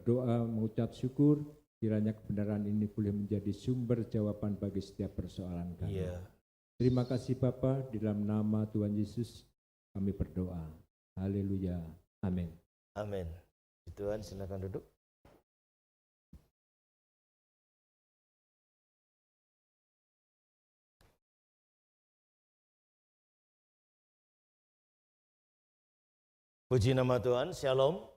berdoa mengucap syukur, kiranya kebenaran ini boleh menjadi sumber jawaban bagi setiap persoalan kami. Terima kasih Bapa, di dalam nama Tuhan Yesus kami berdoa. Haleluya. Amin. Amin. Tuhan, silakan duduk. Puji nama Tuhan, Shalom.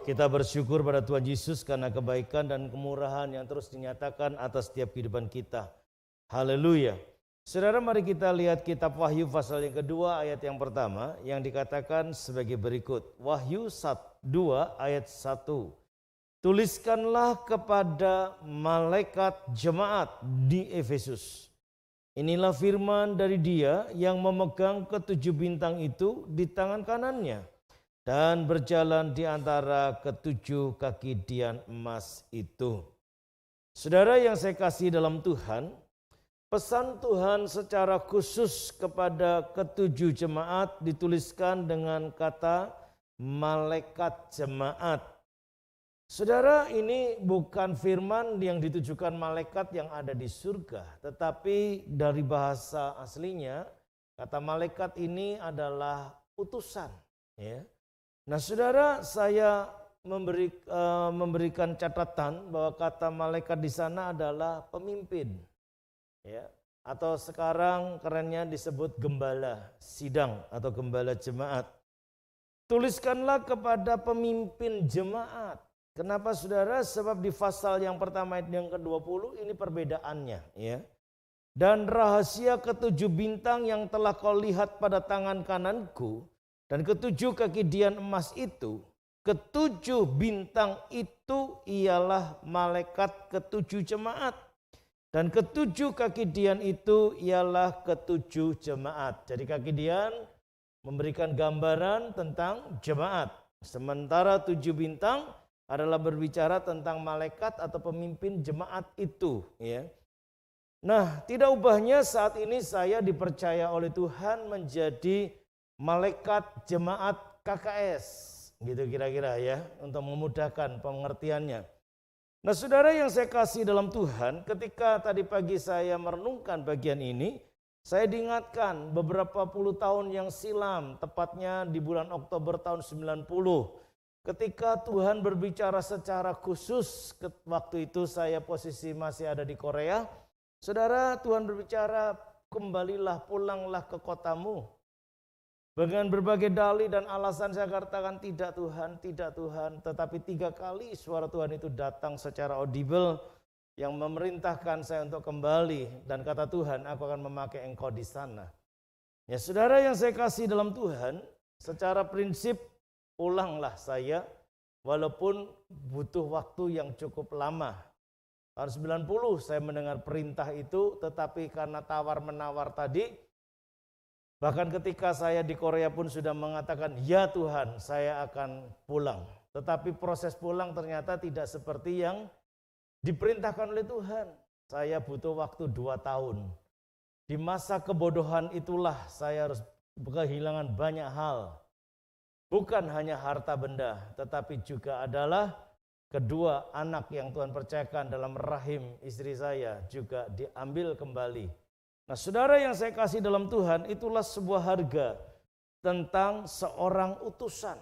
Kita bersyukur pada Tuhan Yesus karena kebaikan dan kemurahan yang terus dinyatakan atas setiap kehidupan kita. Haleluya. Saudara, mari kita lihat kitab Wahyu pasal yang kedua ayat yang pertama yang dikatakan sebagai berikut. Wahyu 2 ayat 1. Tuliskanlah kepada malaikat jemaat di Efesus. Inilah firman dari Dia yang memegang ketujuh bintang itu di tangan kanannya dan berjalan di antara ketujuh kaki dian emas itu. Saudara yang saya kasih dalam Tuhan, pesan Tuhan secara khusus kepada ketujuh jemaat dituliskan dengan kata malaikat jemaat. Saudara, ini bukan firman yang ditujukan malaikat yang ada di surga, tetapi dari bahasa aslinya kata malaikat ini adalah utusan. Ya. Nah, saudara, saya memberikan catatan bahwa kata malaikat di sana adalah pemimpin. Ya, atau sekarang kerennya disebut gembala sidang atau gembala jemaat. Tuliskanlah kepada pemimpin jemaat. Kenapa saudara? Sebab di pasal yang pertama ayat yang ke-20 ini perbedaannya. Ya. Dan rahasia ketujuh bintang yang telah kau lihat pada tangan kananku dan ketujuh kaki dian emas itu, ketujuh bintang itu ialah malaikat ketujuh jemaat. Dan ketujuh kaki dian itu ialah ketujuh jemaat. Jadi kaki dian memberikan gambaran tentang jemaat. Sementara tujuh bintang adalah berbicara tentang malaikat atau pemimpin jemaat itu. Ya. Nah, tidak ubahnya saat ini saya dipercaya oleh Tuhan menjadi malaikat jemaat KKS. Gitu kira-kira ya, untuk memudahkan pengertiannya. Nah, saudara yang saya kasih dalam Tuhan, ketika tadi pagi saya merenungkan bagian ini, saya diingatkan beberapa puluh tahun yang silam, tepatnya di bulan Oktober tahun 90, ketika Tuhan berbicara secara khusus, waktu itu saya posisi masih ada di Korea, saudara, Tuhan berbicara, kembalilah, pulanglah ke kotamu. Dengan berbagai dalih dan alasan saya katakan tidak Tuhan, tidak Tuhan. Tetapi 3 kali suara Tuhan itu datang secara audible yang memerintahkan saya untuk kembali. Dan kata Tuhan, aku akan memakai engkau di sana. Ya saudara yang saya kasih dalam Tuhan, secara prinsip pulanglah saya walaupun butuh waktu yang cukup lama. Tahun 90 saya mendengar perintah itu, tetapi karena tawar-menawar tadi, bahkan ketika saya di Korea pun sudah mengatakan, ya Tuhan saya akan pulang. Tetapi proses pulang ternyata tidak seperti yang diperintahkan oleh Tuhan. Saya butuh waktu 2 tahun. Di masa kebodohan itulah saya harus kehilangan banyak hal. Bukan hanya harta benda, tetapi juga adalah kedua anak yang Tuhan percayakan dalam rahim istri saya juga diambil kembali. Nah, saudara yang saya kasih dalam Tuhan, itulah sebuah harga tentang seorang utusan.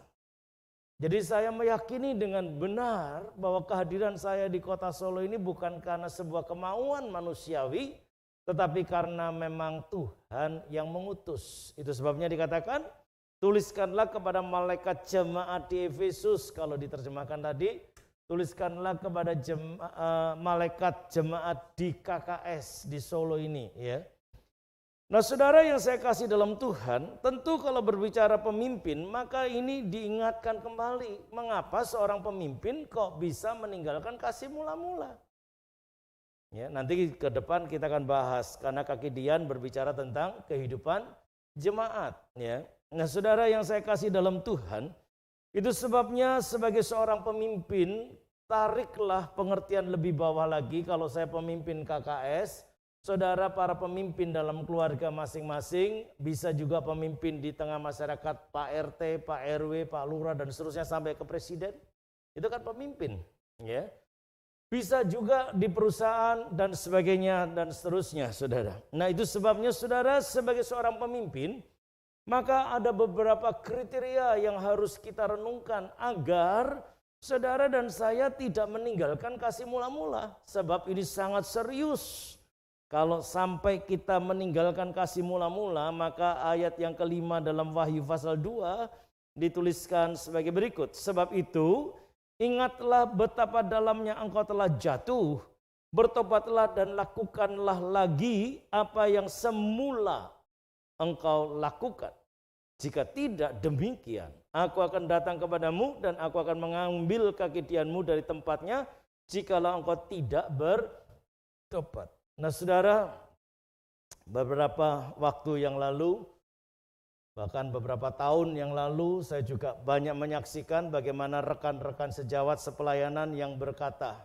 Jadi saya meyakini dengan benar bahwa kehadiran saya di kota Solo ini bukan karena sebuah kemauan manusiawi, tetapi karena memang Tuhan yang mengutus. Itu sebabnya dikatakan, tuliskanlah kepada malaikat jemaat di Efesus, kalau diterjemahkan tadi, tuliskanlah kepada malaikat jemaat di KKS di Solo ini, ya. Nah, saudara yang saya kasih dalam Tuhan, tentu kalau berbicara pemimpin, maka ini diingatkan kembali. Mengapa seorang pemimpin kok bisa meninggalkan kasih mula-mula? Ya, nanti ke depan kita akan bahas, karena kaki dian berbicara tentang kehidupan jemaat. Ya. Nah, saudara yang saya kasih dalam Tuhan, itu sebabnya sebagai seorang pemimpin, tariklah pengertian lebih bawah lagi. Kalau saya pemimpin KKS, saudara para pemimpin dalam keluarga masing-masing, bisa juga pemimpin di tengah masyarakat, Pak RT, Pak RW, Pak Lurah, dan seterusnya sampai ke presiden. Itu kan pemimpin. Ya. Bisa juga di perusahaan dan sebagainya dan seterusnya, saudara. Nah, itu sebabnya saudara sebagai seorang pemimpin, maka ada beberapa kriteria yang harus kita renungkan agar saudara dan saya tidak meninggalkan kasih mula-mula. Sebab ini sangat serius. Kalau sampai kita meninggalkan kasih mula-mula, maka ayat yang kelima dalam Wahyu pasal 2 dituliskan sebagai berikut. Sebab itu, ingatlah betapa dalamnya engkau telah jatuh, bertobatlah dan lakukanlah lagi apa yang semula engkau lakukan. Jika tidak demikian, aku akan datang kepadamu dan aku akan mengambil kekidianmu dari tempatnya, jikalau engkau tidak bertobat. Nah, saudara, beberapa waktu yang lalu, bahkan beberapa tahun yang lalu, saya juga banyak menyaksikan bagaimana rekan-rekan sejawat sepelayanan yang berkata,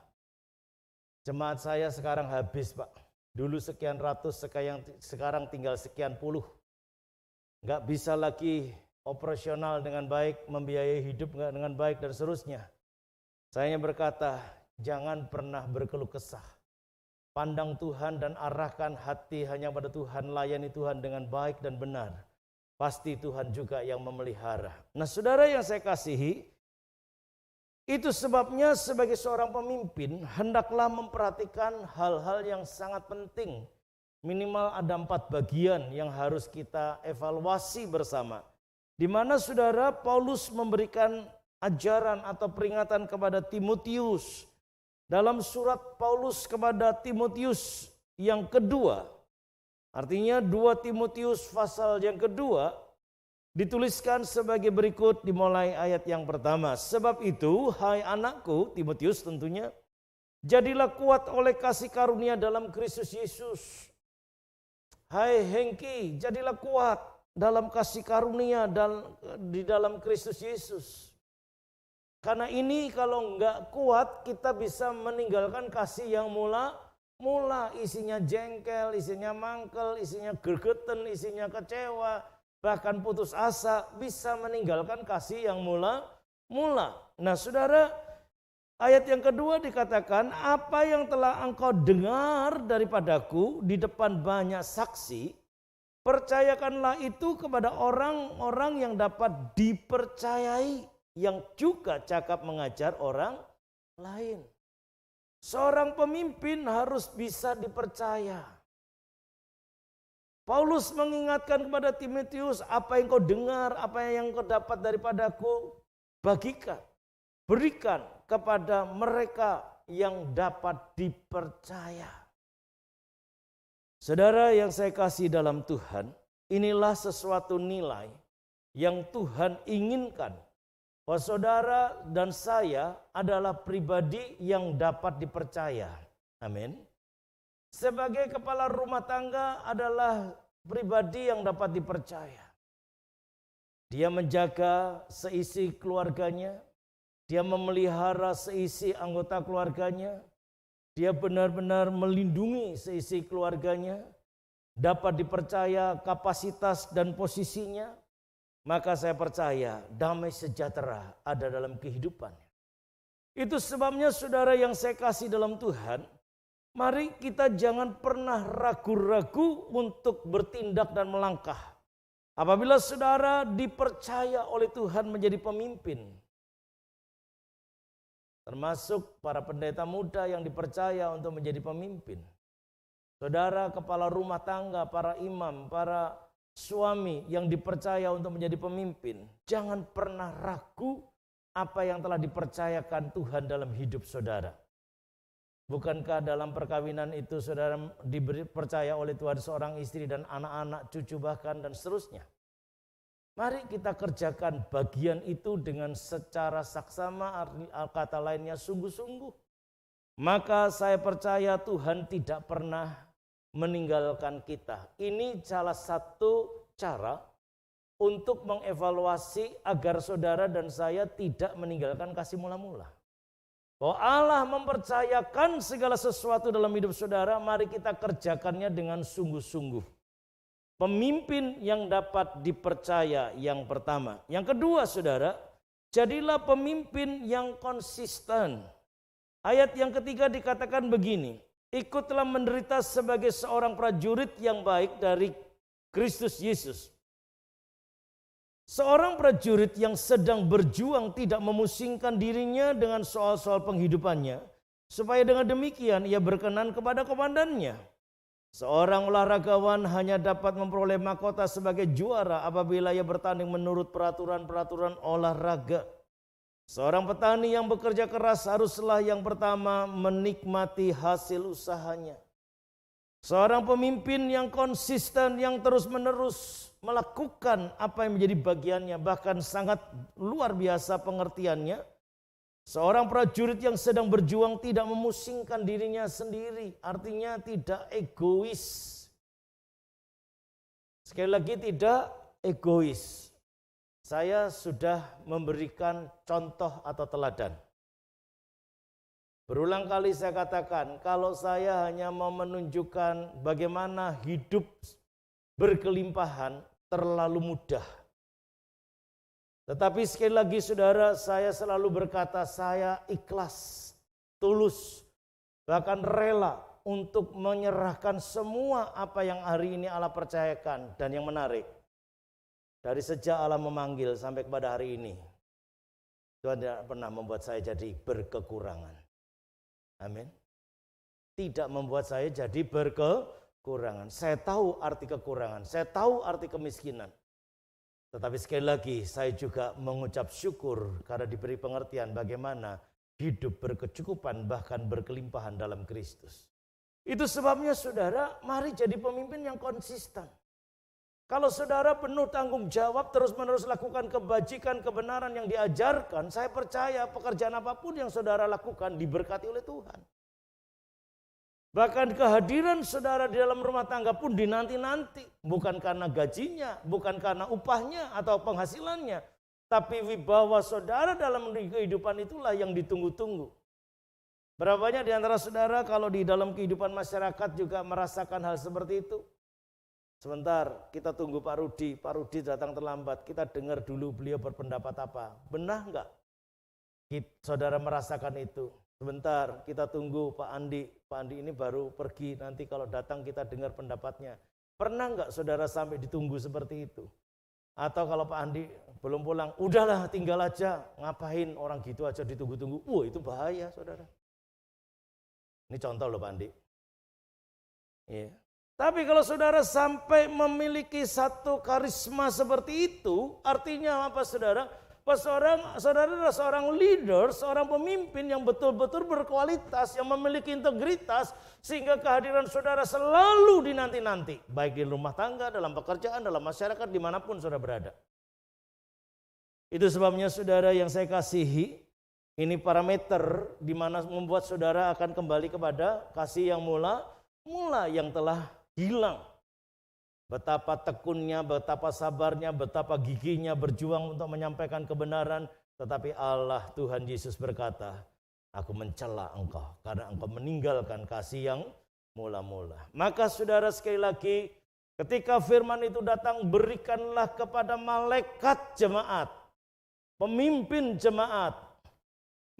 jemaat saya sekarang habis, Pak. Dulu sekian ratus, sekarang tinggal sekian puluh. Nggak bisa lagi operasional dengan baik, membiayai hidup dengan baik dan seterusnya. Saya berkata, jangan pernah berkeluh kesah. Pandang Tuhan dan arahkan hati hanya pada Tuhan, layani Tuhan dengan baik dan benar. Pasti Tuhan juga yang memelihara. Nah, saudara yang saya kasihi, itu sebabnya sebagai seorang pemimpin, hendaklah memperhatikan hal-hal yang sangat penting. Minimal ada 4 bagian yang harus kita evaluasi bersama. Di mana saudara Paulus memberikan ajaran atau peringatan kepada Timotius. Dalam surat Paulus kepada Timotius yang kedua, artinya 2 Timotius pasal yang kedua, dituliskan sebagai berikut dimulai ayat yang pertama. Sebab itu, hai anakku, Timotius tentunya, jadilah kuat oleh kasih karunia dalam Kristus Yesus. Hai Hengki, jadilah kuat dalam kasih karunia di dalam Kristus Yesus. Karena ini kalau enggak kuat, kita bisa meninggalkan kasih yang mula, isinya jengkel, isinya mangkel, isinya gergeten, isinya kecewa, bahkan putus asa, bisa meninggalkan kasih yang mula. Nah, saudara, ayat yang kedua dikatakan, apa yang telah engkau dengar daripadaku di depan banyak saksi, percayakanlah itu kepada orang-orang yang dapat dipercayai, yang juga cakap mengajar orang lain. Seorang pemimpin harus bisa dipercaya. Paulus mengingatkan kepada Timotius, apa yang kau dengar, apa yang kau dapat daripadaku, bagikan, berikan kepada mereka yang dapat dipercaya. Saudara yang saya kasih dalam Tuhan, inilah sesuatu nilai yang Tuhan inginkan. Bahwa saudara dan saya adalah pribadi yang dapat dipercaya. Amin. Sebagai kepala rumah tangga adalah pribadi yang dapat dipercaya. Dia menjaga seisi keluarganya. Dia memelihara seisi anggota keluarganya. Dia benar-benar melindungi seisi keluarganya. Dapat dipercaya kapasitas dan posisinya. Maka saya percaya damai sejahtera ada dalam kehidupannya. Itu sebabnya saudara yang saya kasih dalam Tuhan, mari kita jangan pernah ragu-ragu untuk bertindak dan melangkah. Apabila saudara dipercaya oleh Tuhan menjadi pemimpin, termasuk para pendeta muda yang dipercaya untuk menjadi pemimpin, saudara kepala rumah tangga, para imam, para suami yang dipercaya untuk menjadi pemimpin, jangan pernah ragu apa yang telah dipercayakan Tuhan dalam hidup saudara. Bukankah dalam perkawinan itu saudara dipercaya oleh Tuhan seorang istri dan anak-anak, cucu bahkan dan seterusnya. Mari kita kerjakan bagian itu dengan secara saksama, kata lainnya sungguh-sungguh. Maka saya percaya Tuhan tidak pernah meninggalkan kita. Ini salah satu cara untuk mengevaluasi agar saudara dan saya tidak meninggalkan kasih mula-mula. Bahwa Allah mempercayakan segala sesuatu dalam hidup saudara, mari kita kerjakannya dengan sungguh-sungguh. Pemimpin yang dapat dipercaya yang pertama. Yang kedua saudara, jadilah pemimpin yang konsisten. Ayat yang ketiga dikatakan begini, ikutlah menderita sebagai seorang prajurit yang baik dari Kristus Yesus. Seorang prajurit yang sedang berjuang tidak memusingkan dirinya dengan soal-soal penghidupannya, supaya dengan demikian ia berkenan kepada komandannya. Seorang olahragawan hanya dapat memperoleh mahkota sebagai juara apabila ia bertanding menurut peraturan-peraturan olahraga. Seorang petani yang bekerja keras haruslah yang pertama menikmati hasil usahanya. Seorang pemimpin yang konsisten, yang terus-menerus melakukan apa yang menjadi bagiannya, bahkan sangat luar biasa pengertiannya. Seorang prajurit yang sedang berjuang tidak memusingkan dirinya sendiri, artinya tidak egois. Sekali lagi, tidak egois. Saya sudah memberikan contoh atau teladan. Berulang kali saya katakan, kalau saya hanya mau menunjukkan bagaimana hidup berkelimpahan terlalu mudah. Tetapi sekali lagi saudara, saya selalu berkata saya ikhlas, tulus, bahkan rela untuk menyerahkan semua apa yang hari ini Allah percayakan. Dan yang menarik, dari sejak Allah memanggil sampai kepada hari ini, Tuhan tidak pernah membuat saya jadi berkekurangan. Amin. Tidak membuat saya jadi berkekurangan. Saya tahu arti kekurangan, saya tahu arti kemiskinan. Tetapi sekali lagi saya juga mengucap syukur karena diberi pengertian bagaimana hidup berkecukupan bahkan berkelimpahan dalam Kristus. Itu sebabnya saudara, mari jadi pemimpin yang konsisten. Kalau saudara penuh tanggung jawab, terus-menerus lakukan kebajikan, kebenaran yang diajarkan, saya percaya pekerjaan apapun yang saudara lakukan diberkati oleh Tuhan. Bahkan kehadiran saudara di dalam rumah tangga pun dinanti-nanti. Bukan karena gajinya, bukan karena upahnya atau penghasilannya. Tapi wibawa saudara dalam kehidupan itulah yang ditunggu-tunggu. Berapa banyak di antara saudara kalau di dalam kehidupan masyarakat juga merasakan hal seperti itu? Sebentar, kita tunggu Pak Rudi datang terlambat, kita dengar dulu beliau berpendapat apa. Benar enggak? Saudara merasakan itu. Sebentar, kita tunggu Pak Andi ini baru pergi, nanti kalau datang kita dengar pendapatnya. Pernah enggak saudara sampai ditunggu seperti itu? Atau kalau Pak Andi belum pulang, udahlah tinggal aja, ngapain orang gitu aja ditunggu-tunggu. Itu bahaya saudara. Ini contoh loh Pak Andi. Iya. Tapi kalau saudara sampai memiliki satu karisma seperti itu, artinya apa saudara? Saudara adalah seorang leader, seorang pemimpin yang betul-betul berkualitas, yang memiliki integritas, sehingga kehadiran saudara selalu dinanti-nanti. Baik di rumah tangga, dalam pekerjaan, dalam masyarakat, dimanapun saudara berada. Itu sebabnya saudara yang saya kasihi, ini parameter di mana membuat saudara akan kembali kepada kasih yang mula yang telah hilang. Betapa tekunnya, betapa sabarnya, betapa giginya berjuang untuk menyampaikan kebenaran. Tetapi Allah Tuhan Yesus berkata, aku mencela engkau karena engkau meninggalkan kasih yang mula-mula. Maka saudara sekali lagi, ketika firman itu datang, berikanlah kepada malaikat jemaat, pemimpin jemaat.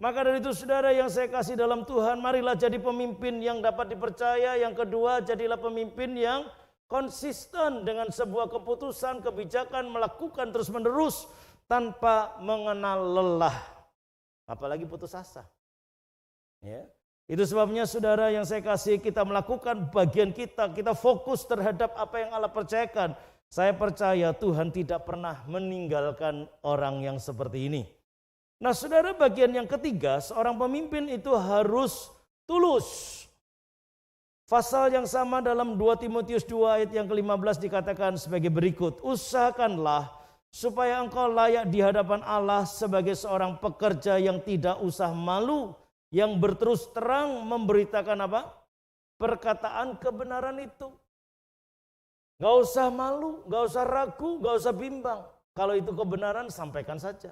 Maka dari itu saudara yang saya kasih dalam Tuhan, marilah jadi pemimpin yang dapat dipercaya. Yang kedua, jadilah pemimpin yang konsisten dengan sebuah keputusan, kebijakan, melakukan terus-menerus tanpa mengenal lelah. Apalagi putus asa. Ya. Itu sebabnya saudara yang saya kasih, kita melakukan bagian kita fokus terhadap apa yang Allah percayakan. Saya percaya Tuhan tidak pernah meninggalkan orang yang seperti ini. Nah saudara, bagian yang ketiga, seorang pemimpin itu harus tulus. Pasal yang sama dalam 2 Timotius 2 ayat yang ke-15 dikatakan sebagai berikut. Usahakanlah supaya engkau layak di hadapan Allah sebagai seorang pekerja yang tidak usah malu, yang berterus terang memberitakan apa? Perkataan kebenaran itu. Gak usah malu, gak usah ragu, gak usah bimbang. Kalau itu kebenaran, sampaikan saja.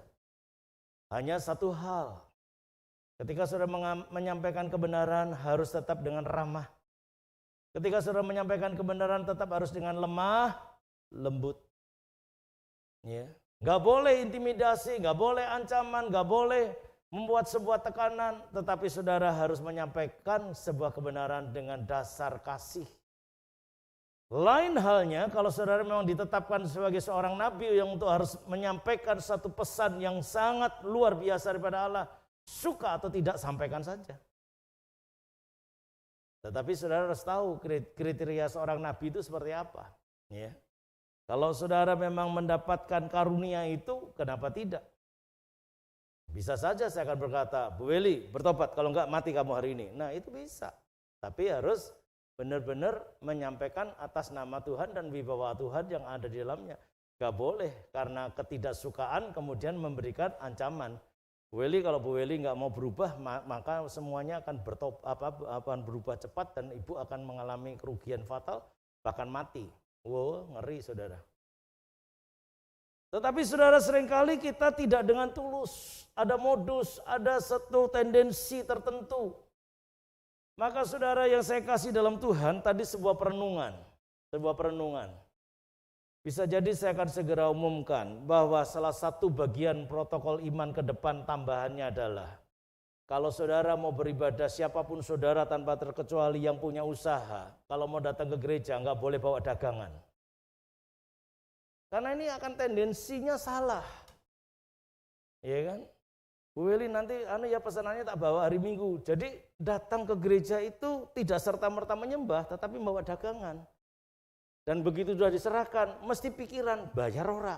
Hanya satu hal, ketika saudara menyampaikan kebenaran harus tetap dengan ramah. Ketika saudara menyampaikan kebenaran tetap harus dengan lemah, lembut. Ya. Gak boleh intimidasi, gak boleh ancaman, gak boleh membuat sebuah tekanan, tetapi saudara harus menyampaikan sebuah kebenaran dengan dasar kasih. Lain halnya kalau saudara memang ditetapkan sebagai seorang nabi yang untuk harus menyampaikan satu pesan yang sangat luar biasa daripada Allah, suka atau tidak sampaikan saja. Tetapi saudara harus tahu kriteria seorang nabi itu seperti apa. Ya. Kalau saudara memang mendapatkan karunia itu, kenapa tidak? Bisa saja saya akan berkata, Bu Weli bertobat, kalau enggak mati kamu hari ini. Nah itu bisa, tapi harus benar-benar menyampaikan atas nama Tuhan dan wibawa Tuhan yang ada di dalamnya. Gak boleh karena ketidaksukaan kemudian memberikan ancaman. Bu Weli, kalau Bu Weli nggak mau berubah, maka semuanya akan berubah cepat dan ibu akan mengalami kerugian fatal, bahkan mati. Wow, ngeri saudara. Tetapi saudara, seringkali kita tidak dengan tulus. Ada modus, ada satu tendensi tertentu. Maka saudara yang saya kasih dalam Tuhan, tadi sebuah perenungan. Bisa jadi saya akan segera umumkan bahwa salah satu bagian protokol iman ke depan tambahannya adalah kalau saudara mau beribadah, siapapun saudara tanpa terkecuali yang punya usaha, kalau mau datang ke gereja nggak boleh bawa dagangan. Karena ini akan tendensinya salah. Iya kan? Bu Weli nanti ya pesanannya tak bawa hari Minggu. Jadi datang ke gereja itu tidak serta-merta menyembah, tetapi bawa dagangan. Dan begitu sudah diserahkan, mesti pikiran bayar ora.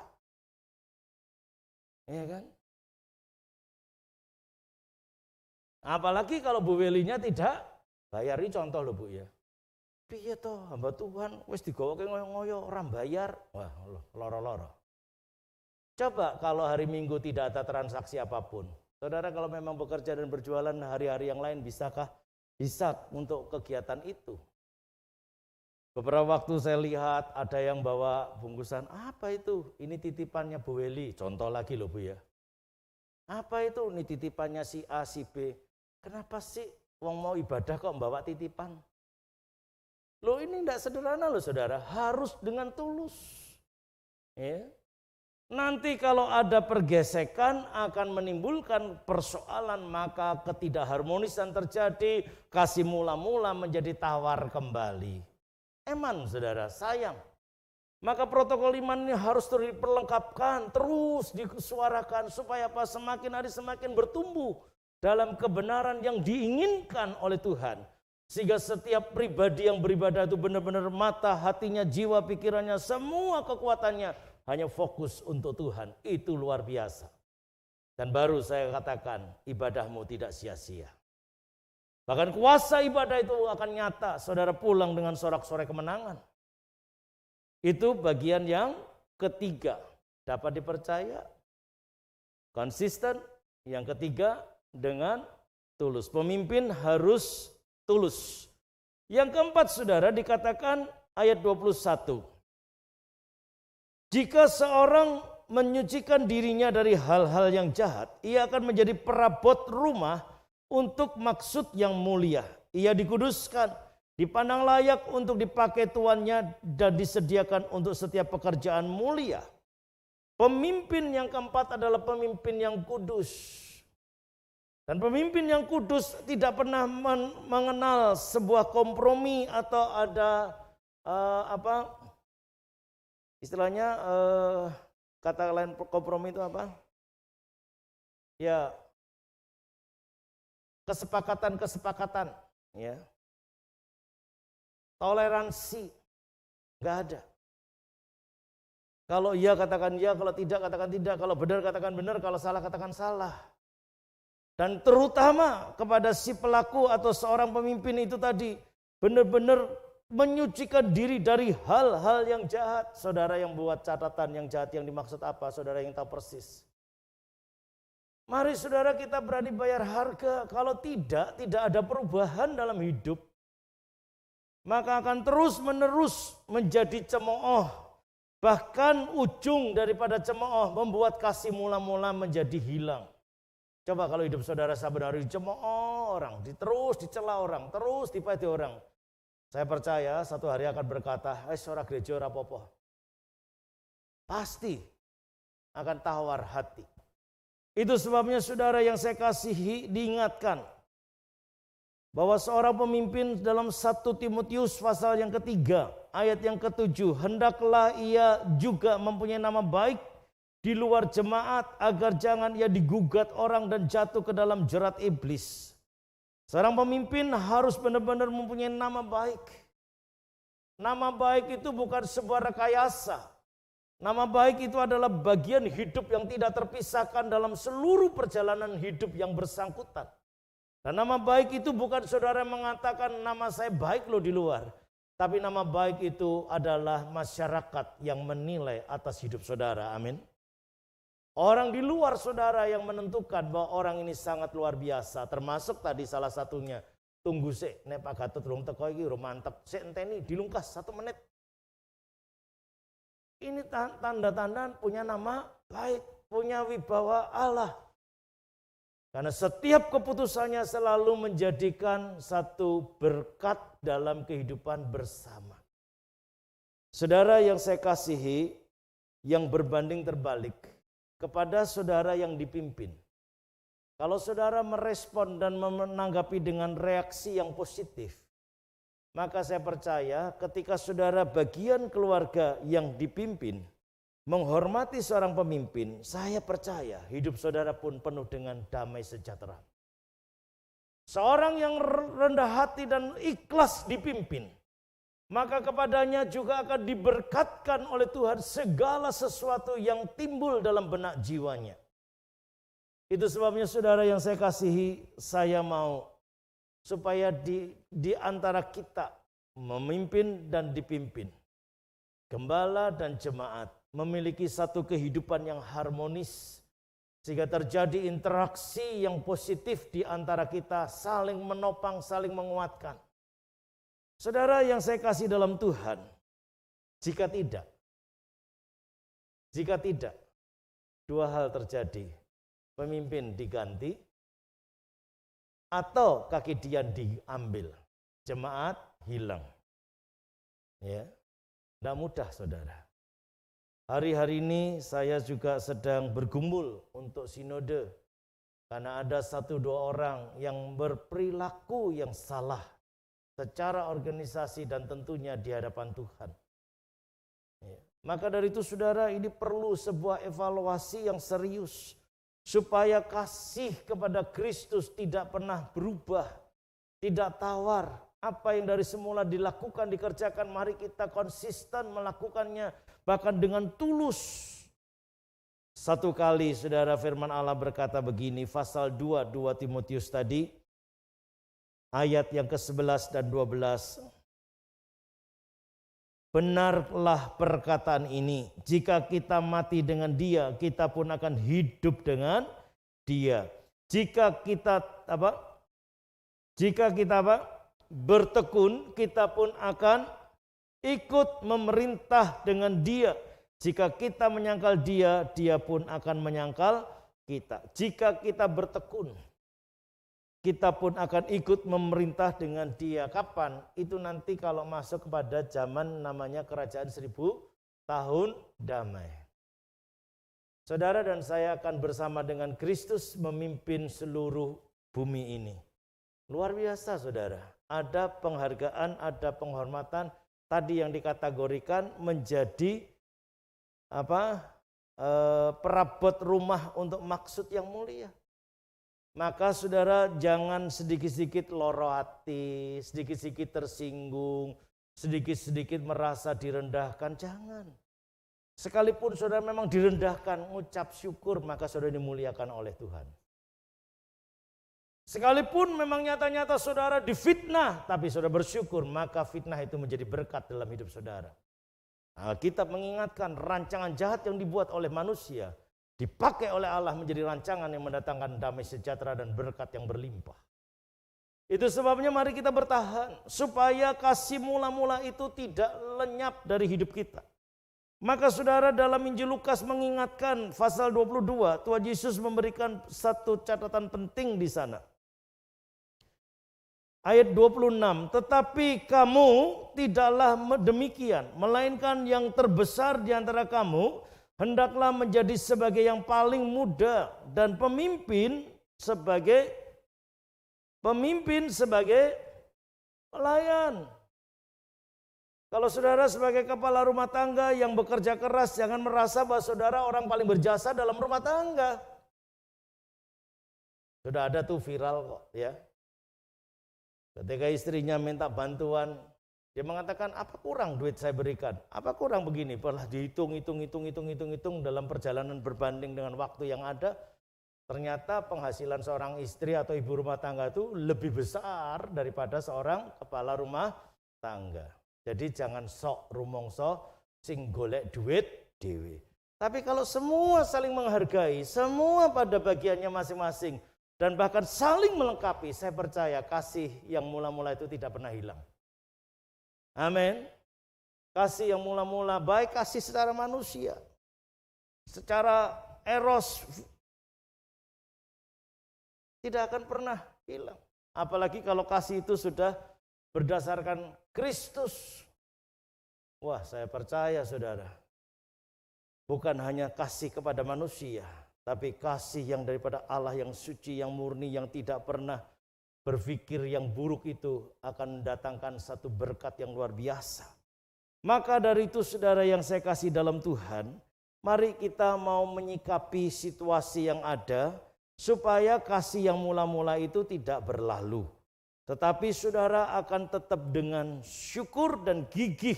Iya kan? Apalagi kalau Bu Welinya tidak bayari, contoh loh Bu ya. Piye toh hamba Tuhan wis digawake ngoyo-ngoyo ora bayar. Wah, loro-loro. Coba kalau hari Minggu tidak ada transaksi apapun. Saudara kalau memang bekerja dan berjualan hari-hari yang lain bisakah? Bisa untuk kegiatan itu. Beberapa waktu saya lihat ada yang bawa bungkusan, apa itu? Ini titipannya Bu Weli, contoh lagi loh Bu ya. Apa itu? Ini titipannya si A, si B. Kenapa sih wong mau ibadah kok membawa titipan? Loh ini tidak sederhana loh saudara, harus dengan tulus. Ya. Nanti kalau ada pergesekan akan menimbulkan persoalan, maka ketidakharmonisan terjadi, kasih mula-mula menjadi tawar kembali. Eman saudara, sayang. Maka protokol iman ini harus terus diperlengkapkan, terus disuarakan supaya apa? Semakin hari semakin bertumbuh dalam kebenaran yang diinginkan oleh Tuhan. Sehingga setiap pribadi yang beribadah itu benar-benar mata, hatinya, jiwa, pikirannya, semua kekuatannya hanya fokus untuk Tuhan. Itu luar biasa. Dan baru saya katakan, ibadahmu tidak sia-sia. Bahkan kuasa ibadah itu akan nyata, saudara pulang dengan sorak-sorai kemenangan. Itu bagian yang ketiga, dapat dipercaya, konsisten. Yang ketiga, dengan tulus. Pemimpin harus tulus. Yang keempat saudara dikatakan ayat 21. Jika seorang menyucikan dirinya dari hal-hal yang jahat, ia akan menjadi perabot rumah untuk maksud yang mulia. Ia dikuduskan, dipandang layak untuk dipakai tuannya dan disediakan untuk setiap pekerjaan mulia. Pemimpin yang keempat adalah pemimpin yang kudus. Dan pemimpin yang kudus tidak pernah mengenal sebuah kompromi atau ada istilahnya kata lain kompromi itu apa? Ya, kesepakatan, ya. Toleransi, nggak ada. Kalau iya katakan iya, kalau tidak katakan tidak, kalau benar katakan benar, kalau salah katakan salah. Dan terutama kepada si pelaku atau seorang pemimpin itu tadi, benar-benar menyucikan diri dari hal-hal yang jahat. Saudara yang buat catatan yang jahat yang dimaksud apa, saudara yang tahu persis. Mari saudara kita berani bayar harga, kalau tidak ada perubahan dalam hidup. Maka akan terus-menerus menjadi cemooh. Bahkan ujung daripada cemooh membuat kasih mula-mula menjadi hilang. Coba kalau hidup saudara sebenarnya dicemooh orang, terus dicela orang, terus dipati orang. Saya percaya satu hari akan berkata, ora gereja ora apa-apa. Pasti akan tawar hati. Itu sebabnya saudara yang saya kasihi, diingatkan bahwa seorang pemimpin dalam 1 Timotius pasal yang ketiga ayat yang ke-7, hendaklah ia juga mempunyai nama baik di luar jemaat agar jangan ia digugat orang dan jatuh ke dalam jerat iblis. Seorang pemimpin harus benar-benar mempunyai nama baik. Nama baik itu bukan sebuah rekayasa. Nama baik itu adalah bagian hidup yang tidak terpisahkan dalam seluruh perjalanan hidup yang bersangkutan. Dan nama baik itu bukan saudara mengatakan nama saya baik loh di luar. Tapi nama baik itu adalah masyarakat yang menilai atas hidup saudara. Amin. Orang di luar saudara yang menentukan bahwa orang ini sangat luar biasa. Termasuk tadi salah satunya. Tunggu sik, nek Pak Gatot rung teko iki ro mantep. Sik enteni dilungkas 1 menit. Ini tanda-tanda punya nama baik, punya wibawa Allah. Karena setiap keputusannya selalu menjadikan satu berkat dalam kehidupan bersama. Saudara yang saya kasihi, yang berbanding terbalik kepada saudara yang dipimpin. Kalau saudara merespon dan menanggapi dengan reaksi yang positif, maka saya percaya ketika saudara bagian keluarga yang dipimpin menghormati seorang pemimpin, saya percaya hidup saudara pun penuh dengan damai sejahtera. Seorang yang rendah hati dan ikhlas dipimpin, maka kepadanya juga akan diberkatkan oleh Tuhan segala sesuatu yang timbul dalam benak jiwanya. Itu sebabnya saudara yang saya kasihi, saya mau supaya di antara kita memimpin dan dipimpin, gembala dan jemaat memiliki satu kehidupan yang harmonis sehingga terjadi interaksi yang positif di antara kita, saling menopang, saling menguatkan. Saudara yang saya kasih dalam Tuhan, jika tidak, dua hal terjadi. Pemimpin diganti atau kaki dia diambil, jemaat hilang. Ya, tidak mudah saudara. Hari-hari ini saya juga sedang bergumul untuk sinode. Karena ada 1-2 orang yang berperilaku yang salah secara organisasi dan tentunya di hadapan Tuhan. Ya. Maka dari itu saudara, ini perlu sebuah evaluasi yang serius. Supaya kasih kepada Kristus tidak pernah berubah, tidak tawar. Apa yang dari semula dilakukan, dikerjakan, mari kita konsisten melakukannya, bahkan dengan tulus. Satu kali saudara firman Allah berkata begini, pasal 2 Timotius tadi, ayat yang ke-11 dan 12. Benarlah perkataan ini, jika kita mati dengan dia, kita pun akan hidup dengan dia. Jika kita bertekun, kita pun akan ikut memerintah dengan dia. Jika kita menyangkal dia, dia pun akan menyangkal kita. Jika kita bertekun, kita pun akan ikut memerintah dengan dia. Kapan? Itu nanti kalau masuk kepada zaman namanya kerajaan 1000 tahun damai. Saudara dan saya akan bersama dengan Kristus memimpin seluruh bumi ini. Luar biasa saudara. Ada penghargaan, ada penghormatan. Tadi yang dikategorikan menjadi perabot rumah untuk maksud yang mulia. Maka saudara jangan sedikit-sedikit loro hati, sedikit-sedikit tersinggung, sedikit-sedikit merasa direndahkan, jangan. Sekalipun saudara memang direndahkan, ucap syukur, maka saudara dimuliakan oleh Tuhan. Sekalipun memang nyata-nyata saudara difitnah, tapi saudara bersyukur, maka fitnah itu menjadi berkat dalam hidup saudara. Alkitab mengingatkan rancangan jahat yang dibuat oleh manusia, dipakai oleh Allah menjadi rancangan yang mendatangkan damai sejahtera dan berkat yang berlimpah. Itu sebabnya mari kita bertahan supaya kasih mula-mula itu tidak lenyap dari hidup kita. Maka saudara dalam Injil Lukas mengingatkan pasal 22, Tuhan Yesus memberikan satu catatan penting di sana. Ayat 26, tetapi kamu tidaklah demikian, melainkan yang terbesar di antara kamu hendaklah menjadi sebagai yang paling muda dan pemimpin sebagai pelayan. Kalau saudara sebagai kepala rumah tangga yang bekerja keras, jangan merasa bahwa saudara orang paling berjasa dalam rumah tangga. Sudah ada tuh viral kok ya. Ketika istrinya minta bantuan, dia mengatakan, apa kurang duit saya berikan? Apa kurang begini? Setelah dihitung dalam perjalanan berbanding dengan waktu yang ada, ternyata penghasilan seorang istri atau ibu rumah tangga itu lebih besar daripada seorang kepala rumah tangga. Jadi jangan sok rumongso sing golek duit dewe. Tapi kalau semua saling menghargai, semua pada bagiannya masing-masing, dan bahkan saling melengkapi, saya percaya kasih yang mula-mula itu tidak pernah hilang. Amin. Kasih yang mula-mula, baik kasih secara manusia, secara eros, tidak akan pernah hilang. Apalagi kalau kasih itu sudah berdasarkan Kristus. Wah, saya percaya saudara, bukan hanya kasih kepada manusia, tapi kasih yang daripada Allah yang suci, yang murni, yang tidak pernah berpikir yang buruk itu akan mendatangkan satu berkat yang luar biasa. Maka dari itu saudara yang saya kasih dalam Tuhan, mari kita mau menyikapi situasi yang ada supaya kasih yang mula-mula itu tidak berlalu. Tetapi saudara akan tetap dengan syukur dan gigih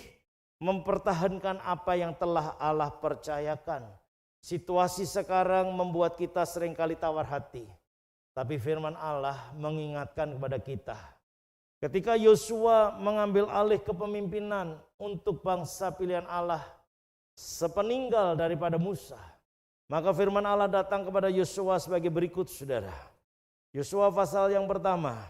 mempertahankan apa yang telah Allah percayakan. Situasi sekarang membuat kita seringkali tawar hati. Tapi firman Allah mengingatkan kepada kita. Ketika Yosua mengambil alih kepemimpinan untuk bangsa pilihan Allah sepeninggal daripada Musa, maka firman Allah datang kepada Yosua sebagai berikut saudara. Yosua pasal yang pertama,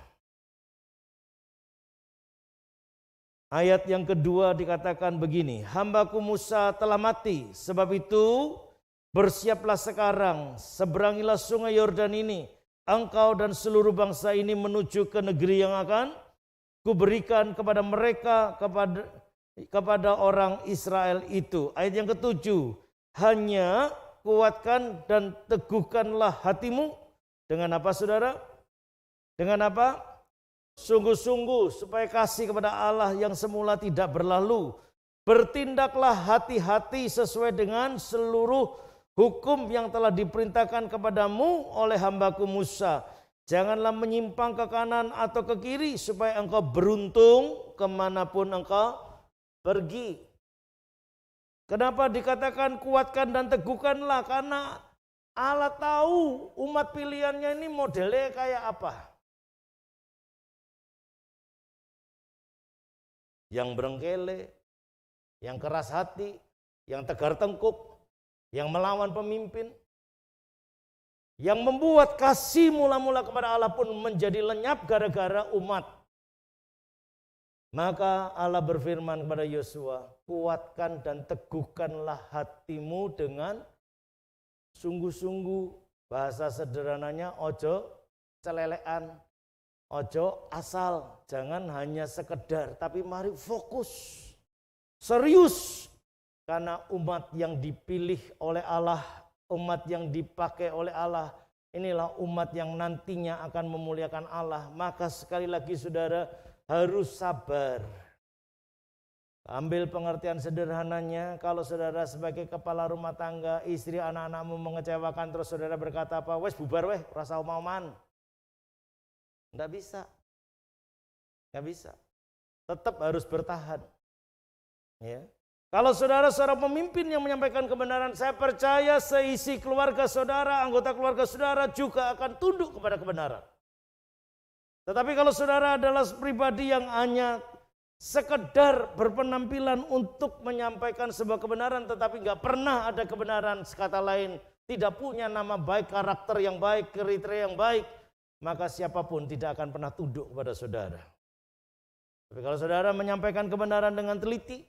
ayat yang kedua dikatakan begini, hambaku Musa telah mati, sebab itu bersiaplah sekarang, seberangilah sungai Yordan ini, engkau dan seluruh bangsa ini menuju ke negeri yang akan kuberikan kepada mereka, kepada orang Israel itu. Ayat yang ketujuh, hanya kuatkan dan teguhkanlah hatimu. Dengan apa saudara? Dengan apa? Sungguh-sungguh supaya kasih kepada Allah yang semula tidak berlalu. Bertindaklah hati-hati sesuai dengan seluruh hukum yang telah diperintahkan kepadamu oleh hambaku Musa. Janganlah menyimpang ke kanan atau ke kiri supaya engkau beruntung kemanapun engkau pergi. Kenapa dikatakan kuatkan dan teguhkanlah? Karena Allah tahu umat pilihannya ini modelnya kayak apa. Yang berengkele, yang keras hati, yang tegar tengkuk, yang melawan pemimpin, yang membuat kasih mula-mula kepada Allah pun menjadi lenyap gara-gara umat. Maka Allah berfirman kepada Yosua, kuatkan dan teguhkanlah hatimu dengan sungguh-sungguh. Bahasa sederhananya ojo celelean, ojo asal, jangan hanya sekedar, tapi mari fokus, serius. Karena umat yang dipilih oleh Allah, umat yang dipakai oleh Allah, inilah umat yang nantinya akan memuliakan Allah. Maka sekali lagi saudara harus sabar. Ambil pengertian sederhananya, kalau saudara sebagai kepala rumah tangga, istri anak-anakmu mengecewakan, terus saudara berkata apa? Wes bubar weh, rasa omongan. Enggak bisa. Enggak bisa. Tetap harus bertahan. Ya. Kalau saudara seorang pemimpin yang menyampaikan kebenaran, saya percaya seisi keluarga saudara, anggota keluarga saudara juga akan tunduk kepada kebenaran. Tetapi kalau saudara adalah pribadi yang hanya sekedar berpenampilan untuk menyampaikan sebuah kebenaran, tetapi nggak pernah ada kebenaran, sekata lain tidak punya nama baik, karakter yang baik, kriteria yang baik, maka siapapun tidak akan pernah tunduk kepada saudara. Tapi kalau saudara menyampaikan kebenaran dengan teliti,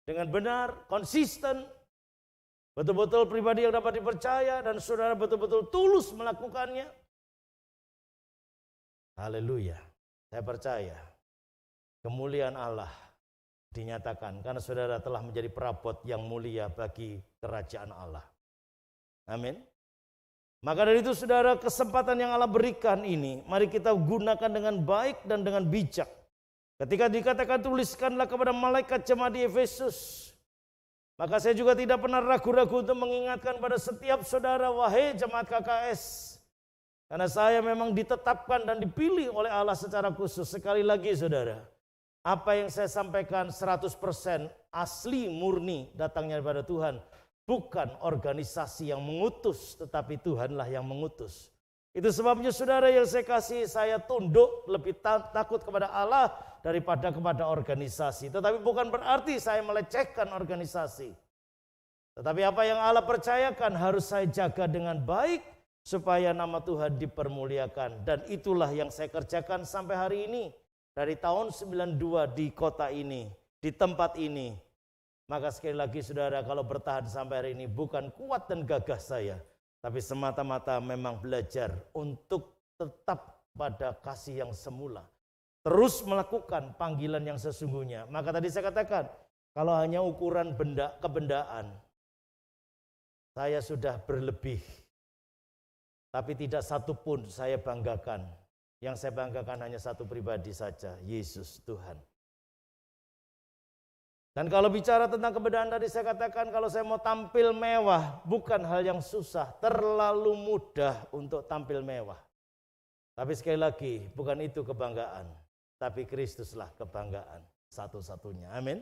dengan benar, konsisten, betul-betul pribadi yang dapat dipercaya, dan saudara betul-betul tulus melakukannya, haleluya, saya percaya kemuliaan Allah dinyatakan karena saudara telah menjadi perabot yang mulia bagi kerajaan Allah. Amin. Maka dari itu saudara, kesempatan yang Allah berikan ini mari kita gunakan dengan baik dan dengan bijak. Ketika dikatakan tuliskanlah kepada malaikat jemaat di Efesus, maka saya juga tidak pernah ragu-ragu untuk mengingatkan pada setiap saudara, wahai jemaat KKS, karena saya memang ditetapkan dan dipilih oleh Allah secara khusus. Sekali lagi saudara, apa yang saya sampaikan 100% asli murni datangnya daripada Tuhan. Bukan organisasi yang mengutus, tetapi Tuhanlah yang mengutus. Itu sebabnya saudara yang saya kasih, saya tunduk lebih takut kepada Allah daripada kepada organisasi. Tetapi bukan berarti saya melecehkan organisasi. Tetapi apa yang Allah percayakan harus saya jaga dengan baik supaya nama Tuhan dipermuliakan. Dan itulah yang saya kerjakan sampai hari ini. Dari tahun 92 di kota ini, di tempat ini. Maka sekali lagi saudara, kalau bertahan sampai hari ini bukan kuat dan gagah saya, tapi semata-mata memang belajar untuk tetap pada kasih yang semula. Terus melakukan panggilan yang sesungguhnya. Maka tadi saya katakan, kalau hanya ukuran kebendaan, saya sudah berlebih. Tapi tidak satu pun saya banggakan. Yang saya banggakan hanya satu pribadi saja, Yesus Tuhan. Dan kalau bicara tentang kebendaan tadi saya katakan, kalau saya mau tampil mewah, bukan hal yang susah, terlalu mudah untuk tampil mewah. Tapi sekali lagi, bukan itu kebanggaan, tapi Kristuslah kebanggaan satu-satunya. Amin.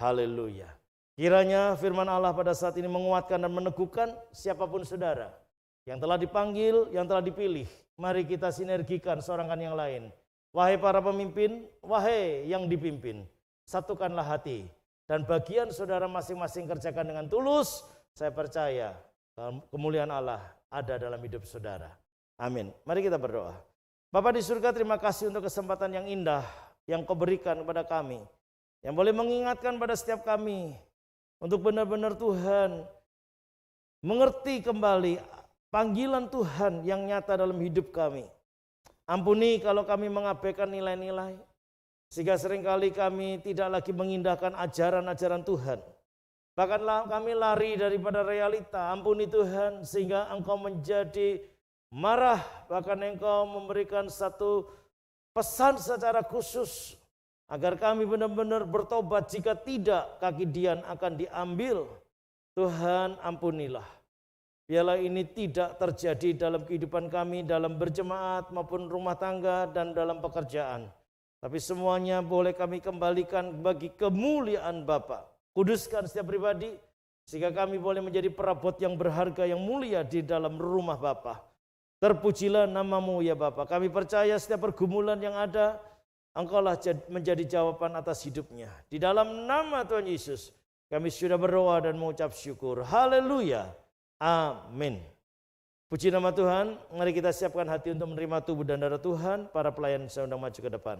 Haleluya. Kiranya firman Allah pada saat ini menguatkan dan meneguhkan siapapun saudara yang telah dipanggil, yang telah dipilih. Mari kita sinergikan seorang kan yang lain. Wahai para pemimpin, wahai yang dipimpin, satukanlah hati. Dan bagian saudara masing-masing kerjakan dengan tulus. Saya percaya kemuliaan Allah ada dalam hidup saudara. Amin. Mari kita berdoa. Bapa di surga, terima kasih untuk kesempatan yang indah yang Kau berikan kepada kami. Yang boleh mengingatkan pada setiap kami untuk benar-benar Tuhan mengerti kembali panggilan Tuhan yang nyata dalam hidup kami. Ampuni kalau kami mengabaikan nilai-nilai, sehingga seringkali kami tidak lagi mengindahkan ajaran-ajaran Tuhan. Bahkan kami lari daripada realita. Ampuni Tuhan, sehingga Engkau menjadi marah, bahkan Engkau memberikan satu pesan secara khusus agar kami benar-benar bertobat. Jika tidak, kaki Dian akan diambil. Tuhan, ampunilah. Biarlah ini tidak terjadi dalam kehidupan kami, dalam berjemaat maupun rumah tangga dan dalam pekerjaan. Tapi semuanya boleh kami kembalikan bagi kemuliaan Bapa. Kuduskan setiap pribadi, sehingga kami boleh menjadi perabot yang berharga, yang mulia di dalam rumah Bapa. Terpujilah nama-Mu ya Bapa. Kami percaya setiap pergumulan yang ada, Engkaulah menjadi jawaban atas hidupnya. Di dalam nama Tuhan Yesus, kami sudah berdoa dan mengucap syukur. Haleluya. Amin. Puji nama Tuhan. Mari kita siapkan hati untuk menerima tubuh dan darah Tuhan. Para pelayan saya undang maju ke depan.